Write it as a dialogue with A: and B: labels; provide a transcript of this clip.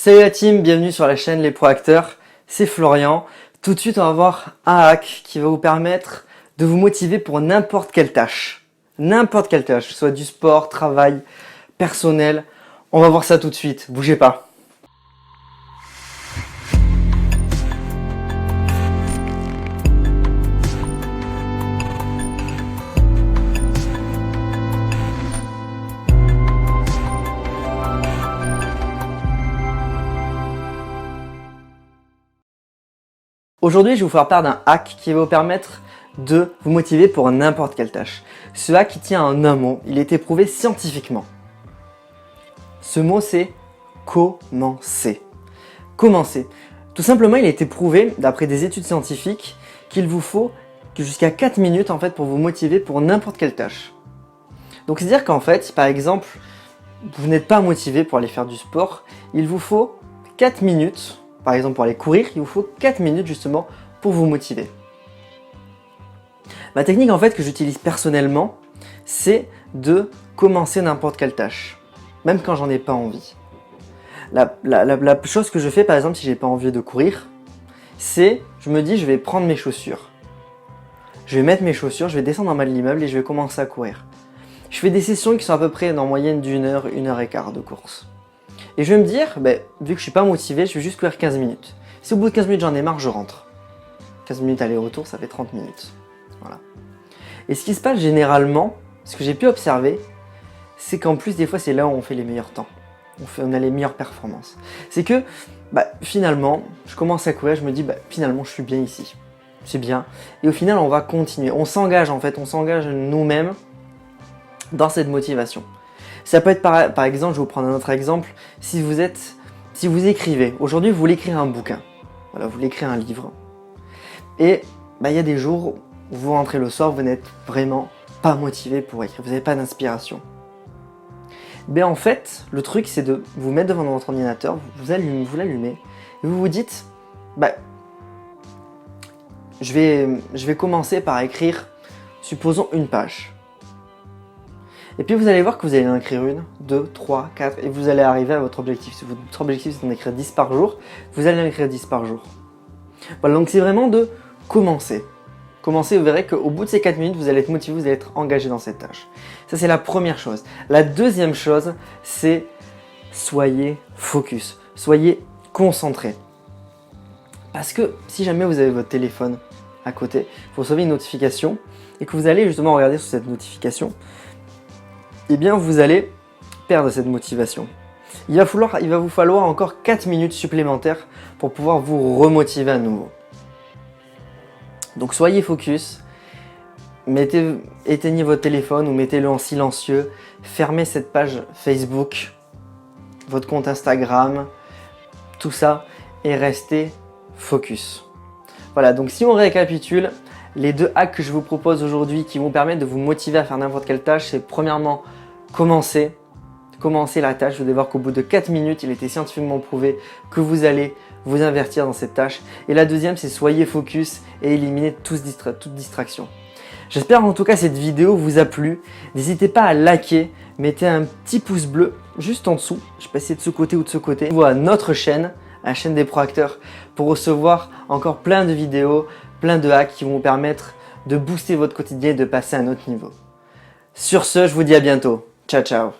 A: Salut la team, bienvenue sur la chaîne Les Pro Acteurs, c'est Florian. Tout de suite on va voir un hack qui va vous permettre de vous motiver pour n'importe quelle tâche. N'importe quelle tâche, que ce soit du sport, travail, personnel. On va voir ça tout de suite, bougez pas. Aujourd'hui, je vais vous faire part d'un hack qui va vous permettre de vous motiver pour n'importe quelle tâche. Ce hack tient en un mot, il a été prouvé scientifiquement. Ce mot c'est commencer. Commencer. Tout simplement, il a été prouvé, d'après des études scientifiques, qu'il vous faut jusqu'à 4 minutes en fait, pour vous motiver pour n'importe quelle tâche. Donc c'est-à-dire qu'en fait, si par exemple, vous n'êtes pas motivé pour aller faire du sport, il vous faut 4 minutes. Par exemple, pour aller courir, il vous faut 4 minutes justement pour vous motiver. Ma technique en fait que j'utilise personnellement, c'est de commencer n'importe quelle tâche, même quand j'en ai pas envie. La chose que je fais par exemple si j'ai pas envie de courir, c'est je me dis je vais prendre mes chaussures. Je vais mettre mes chaussures, je vais descendre en bas de l'immeuble et je vais commencer à courir. Je fais des sessions qui sont à peu près en moyenne d'1 heure, 1 heure et quart de course. Et je vais me dire, vu que je suis pas motivé, je vais juste courir 15 minutes. Si au bout de 15 minutes j'en ai marre, je rentre. 15 minutes aller-retour, ça fait 30 minutes. Voilà. Et ce qui se passe généralement, ce que j'ai pu observer, c'est qu'en plus des fois c'est là où on fait les meilleurs temps. On a les meilleures performances. C'est que finalement, je commence à courir, je me dis finalement je suis bien ici. C'est bien. Et au final on va continuer. On s'engage en fait, on s'engage nous-mêmes dans cette motivation. Ça peut être par exemple, je vais vous prendre un autre exemple, si vous écrivez, aujourd'hui vous voulez écrire un bouquin, voilà, vous voulez écrire un livre, et il y a des jours où vous rentrez le soir, vous n'êtes vraiment pas motivé pour écrire, vous n'avez pas d'inspiration. En fait, le truc c'est de vous mettre devant votre ordinateur, vous l'allumez, et vous vous dites, je vais commencer par écrire, supposons une page. Et puis vous allez voir que vous allez en écrire 1, 2, 3, 4 et vous allez arriver à votre objectif. Si votre objectif c'est d'en écrire 10 par jour, vous allez en écrire 10 par jour. Voilà, donc c'est vraiment de commencer. Commencer, vous verrez qu'au bout de ces 4 minutes, vous allez être motivé, vous allez être engagé dans cette tâche. Ça c'est la première chose. La deuxième chose, c'est soyez focus, soyez concentré. Parce que si jamais vous avez votre téléphone à côté, vous recevez une notification et que vous allez justement regarder sur cette notification, eh bien vous allez perdre cette motivation. Il va vous falloir encore 4 minutes supplémentaires pour pouvoir vous remotiver à nouveau. Donc soyez focus, éteignez votre téléphone ou mettez-le en silencieux, fermez cette page Facebook, votre compte Instagram, tout ça et restez focus. Voilà, donc si on récapitule, les 2 hacks que je vous propose aujourd'hui qui vont permettre de vous motiver à faire n'importe quelle tâche, c'est premièrement commencer la tâche. Vous allez voir qu'au bout de 4 minutes, il était scientifiquement prouvé que vous allez vous investir dans cette tâche. Et la deuxième, c'est soyez focus et éliminez toute distraction. J'espère en tout cas cette vidéo vous a plu. N'hésitez pas à liker, mettez un petit pouce bleu juste en dessous. Je vais passer de ce côté ou de ce côté. Vous à notre chaîne, la chaîne des Pro Acteurs, pour recevoir encore plein de vidéos, plein de hacks qui vont vous permettre de booster votre quotidien et de passer à un autre niveau. Sur ce, je vous dis à bientôt. Ciao, ciao.